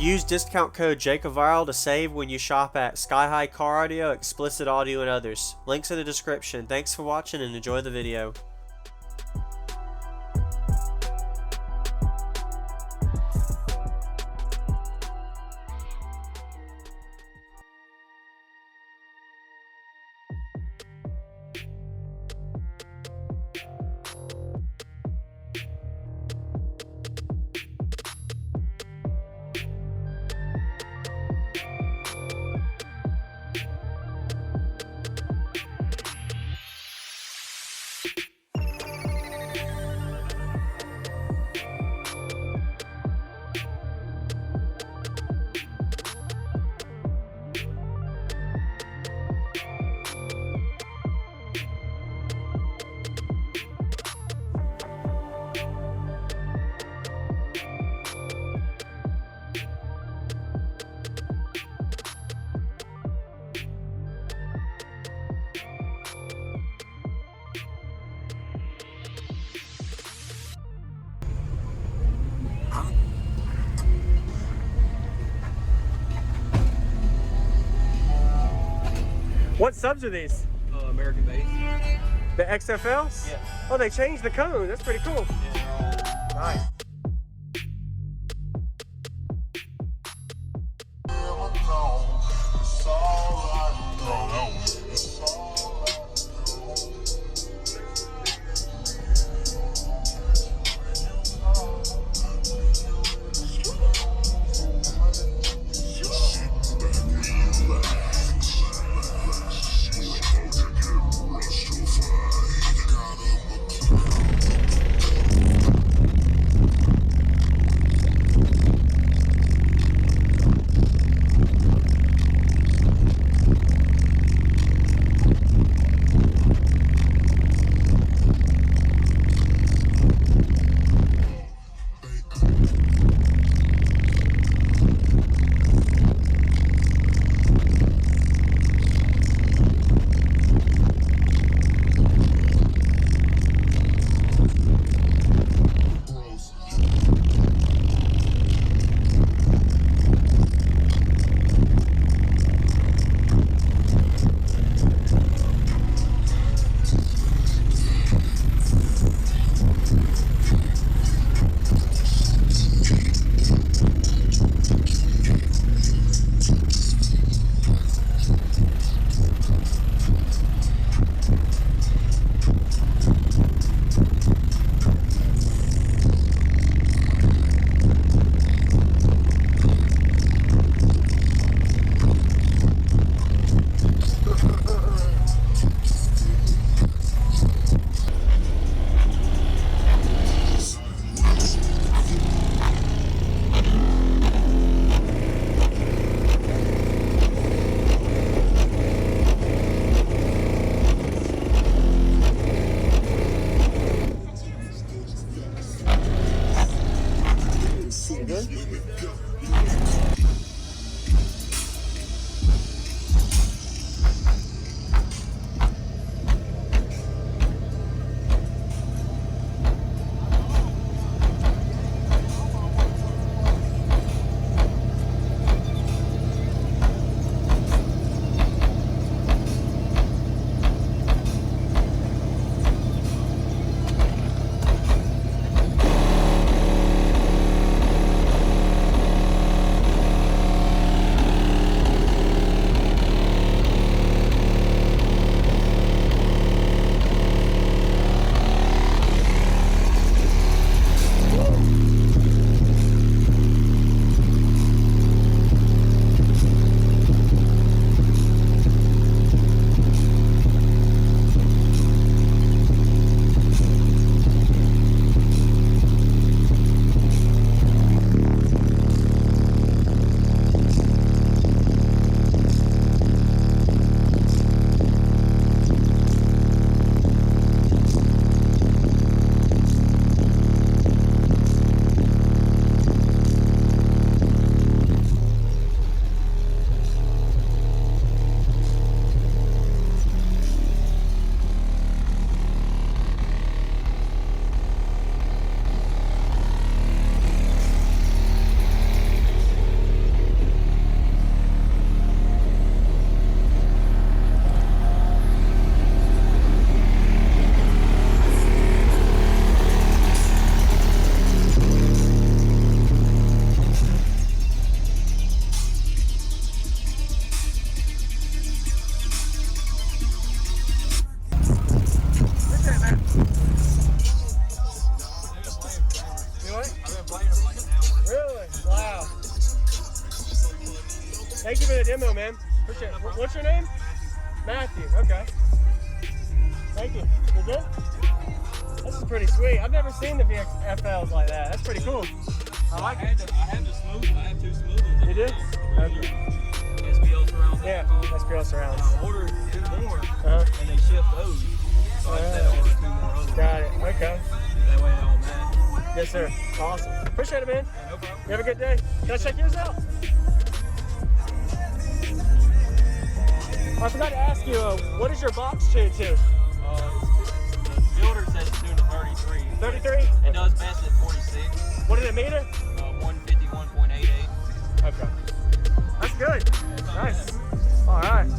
Use discount code JACOVIRAL to save when you shop at Sky High Car Audio, Explicit Audio, and others. Links in the description. Thanks for watching and enjoy the video. What subs are these? American base. The XFLs? Yeah. Oh, they changed the cone. That's pretty cool. Yeah, Nice. that demo, man. Appreciate it. What's your name? Matthew. Okay. Thank you. You good? This is pretty sweet. I've never seen the VXFLs like that. That's pretty cool. I like it. I have the smooth. I have 2 smooth ones. You do? Okay. SPL surrounds. Yeah, SPL surrounds. I ordered 2 more, Uh-huh. and they shipped those. So I said I ordered 2 more of them. Got it. Okay. That way they all match. Yes, sir. Awesome. Appreciate it, man. Yeah, no problem. You have a good day. Can I check yours out? I forgot to ask you, what is your box tune to? The builder says it's doing a 33. 33? It does best at 46. What did it meter? 151.88. Okay. That's good. Nice. All right.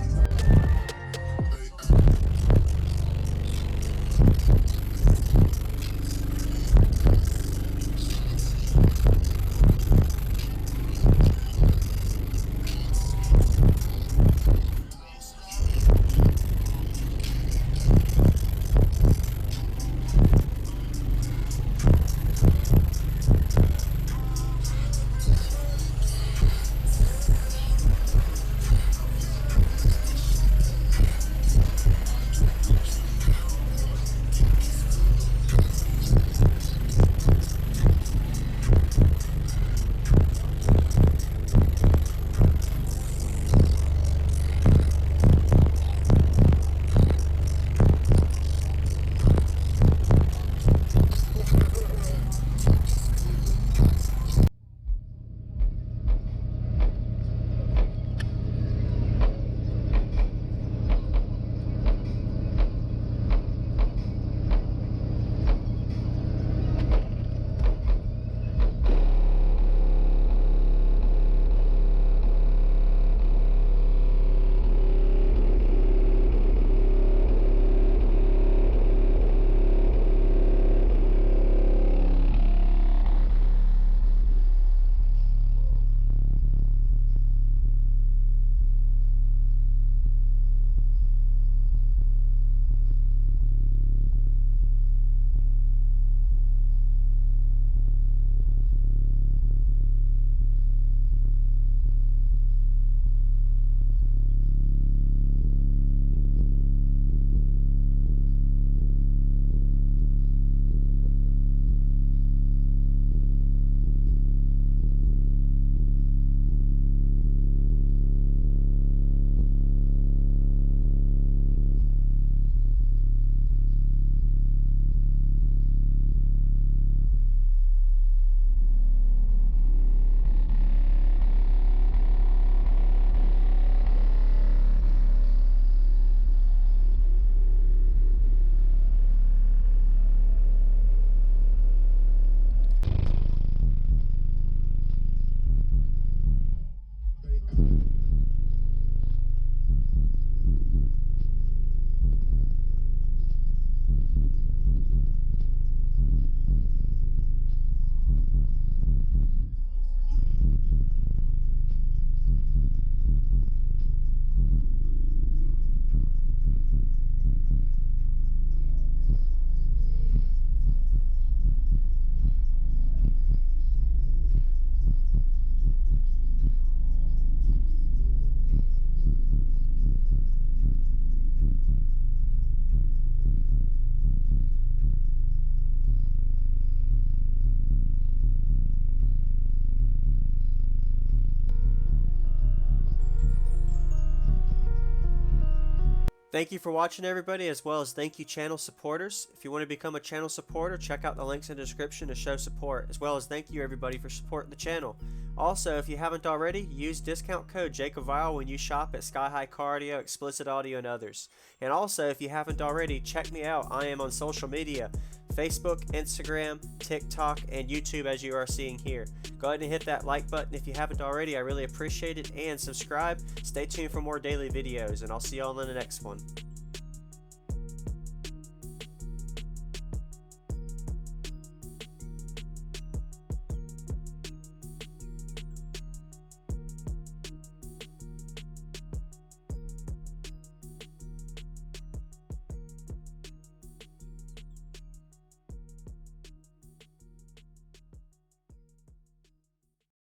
Thank you for watching, everybody, as well as thank you channel supporters. If you want to become a channel supporter, check out the links in the description to show support, as well as thank you everybody for supporting the channel. Also, if you haven't already, use discount code JACOBVILE when you shop at Sky High Cardio, Explicit Audio, and others. And also, if you haven't already, check me out. I am on social media, Facebook, Instagram, TikTok, and YouTube, as you are seeing here. Go ahead and hit that like button if you haven't already. I really appreciate it. And subscribe. Stay tuned for more daily videos, and I'll see y'all in the next one.